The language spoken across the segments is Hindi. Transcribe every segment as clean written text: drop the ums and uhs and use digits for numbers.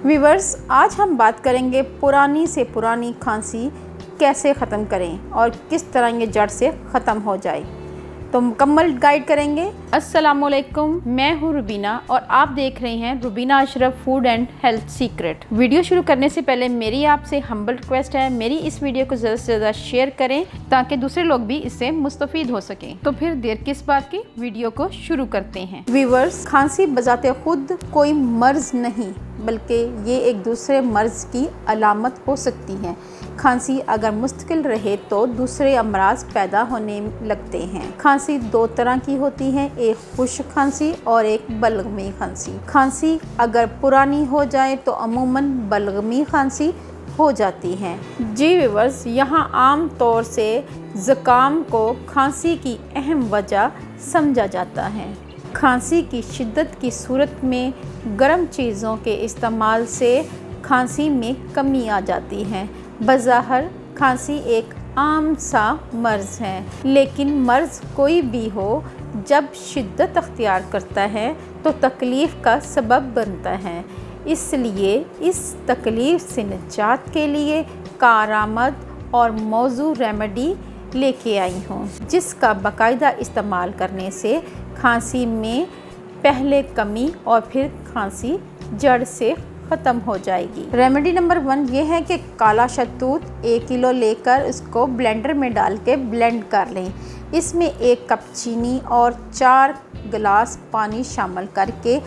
व्यूअर्स, आज हम बात करेंगे पुरानी से पुरानी खांसी कैसे ख़त्म करें और किस तरह ये जड़ से ख़त्म हो जाए, तो मुकम्मल गाइड करेंगे। अस्सलामुअलैकुम, मैं हूँ रुबीना और आप देख रहे हैं Rubina Ashraf food and health secret. Video शुरू करने से पहले मेरी आपसे हम्बल रिक्वेस्ट है, मेरी इस वीडियो को ज़्यादा से ज़्यादा शेयर करें ताकि दूसरे लोग भी इससे मुस्तफ़ीद हो सकें। तो फिर देर किस बात की, वीडियो को शुरू करते हैं। व्यूअर्स, खांसी बजाते खुद कोई मर्ज नहीं, बल्कि ये एक दूसरे मर्ज़ की अलामत हो सकती है। खांसी अगर मुस्तकिल रहे तो दूसरे अमराज पैदा होने लगते हैं। खांसी दो तरह की होती है, एक खुश्क खांसी और एक बलगमी खांसी। खांसी अगर पुरानी हो जाए तो अमूमन बलगमी खांसी हो जाती है। जी व्यूअर्स, यहाँ आम तौर से ज़ुकाम को खांसी की अहम वजह समझा जाता है। खांसी की शिद्दत की सूरत में गर्म चीज़ों के इस्तेमाल से खांसी में कमी आ जाती है। बज़ाहिर खांसी एक आम सा मर्ज़ है, लेकिन मर्ज़ कोई भी हो, जब शिद्दत अख्तियार करता है तो तकलीफ़ का सबब बनता है। इसलिए इस तकलीफ़ से निजात के लिए कारआमद और मौजू रेमेडी लेके आई हूँ, जिसका बाकायदा इस्तेमाल करने से खांसी में पहले कमी और फिर खांसी जड़ से ख़त्म हो जाएगी। रेमेडी नंबर 1 ये है कि काला शहतूत 1 किलो लेकर उसको ब्लेंडर में डाल के ब्लेंड कर लें। इसमें 1 कप चीनी और 4 गिलास पानी शामिल करके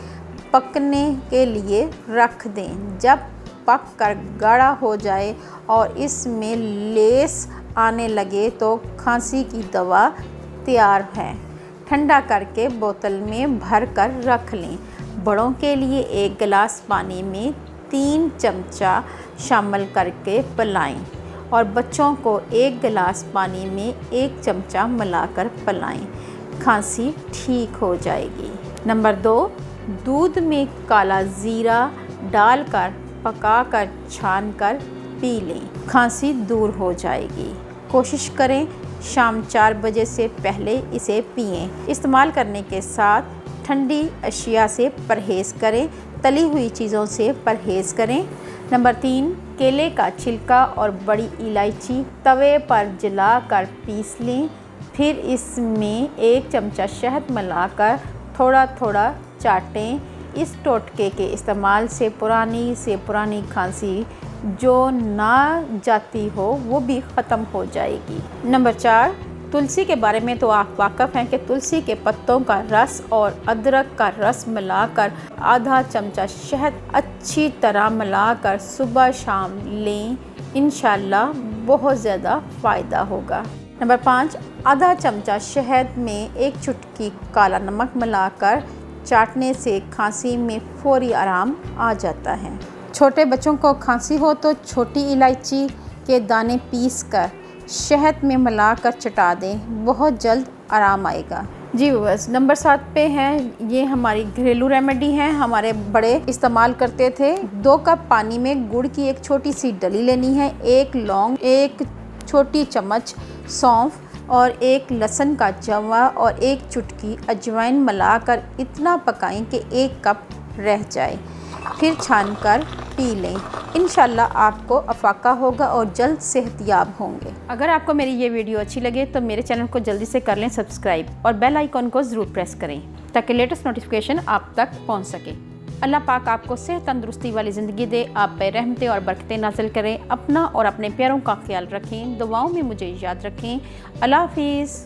पकने के लिए रख दें। जब पक कर गाढ़ा हो जाए और इसमें लेस आने लगे तो खांसी की दवा तैयार है। ठंडा करके बोतल में भर कर रख लें। बड़ों के लिए 1 गिलास पानी में 3 चमचा शामिल करके पिलाएं और बच्चों को 1 गिलास पानी में 1 चमचा मिलाकर पिलाएं। खांसी ठीक हो जाएगी। नंबर 2, दूध में काला ज़ीरा डालकर पकाकर छानकर पी लें, खांसी दूर हो जाएगी। कोशिश करें शाम 4 बजे से पहले इसे पिएं। इस्तेमाल करने के साथ ठंडी अशिया से परहेज़ करें, तली हुई चीज़ों से परहेज़ करें। नंबर 3, केले का छिलका और बड़ी इलायची तवे पर जलाकर पीस लें, फिर इसमें 1 चमचा शहद मिलाकर थोड़ा थोड़ा चाटें। इस टोटके के इस्तेमाल से पुरानी खांसी जो ना जाती हो वो भी ख़त्म हो जाएगी। नंबर 4, तुलसी के बारे में तो आप वाक़फ़ हैं कि तुलसी के पत्तों का रस और अदरक का रस मिलाकर आधा चमचा शहद अच्छी तरह मिलाकर सुबह शाम लें, इंशाल्लाह बहुत ज़्यादा फ़ायदा होगा। नंबर 5, आधा चमचा शहद में 1 चुटकी काला नमक मिलाकर चाटने से खांसी में फ़ौरी आराम आ जाता है। छोटे बच्चों को खांसी हो तो छोटी इलायची के दाने पीसकर शहद में मिलाकर चटा दें, बहुत जल्द आराम आएगा। जी बस, नंबर 7 पे है, ये हमारी घरेलू रेमेडी है, हमारे बड़े इस्तेमाल करते थे। 2 कप पानी में गुड़ की 1 छोटी सी डली लेनी है, 1 लौंग, 1 छोटी चम्मच सौंफ और 1 लहसुन का जवा और 1 चुटकी अजवाइन मिलाकर इतना पकाएं कि 1 कप रह जाए, फिर छानकर पी लें। इंशाल्लाह आपको अफाका होगा और जल्द सेहतयाब होंगे। अगर आपको मेरी ये वीडियो अच्छी लगे तो मेरे चैनल को जल्दी से कर लें सब्सक्राइब और बेल आइकॉन को ज़रूर प्रेस करें ताकि लेटेस्ट नोटिफिकेशन आप तक पहुंच सके। अल्लाह पाक आपको सेहत तंदुरुस्ती वाली ज़िंदगी दे, आप पे रहमतें और बरकतें नाज़िल करें। अपना और अपने प्यारों का ख्याल रखें, दुआओं में मुझे याद रखें। अल्लाह हाफ़िज़।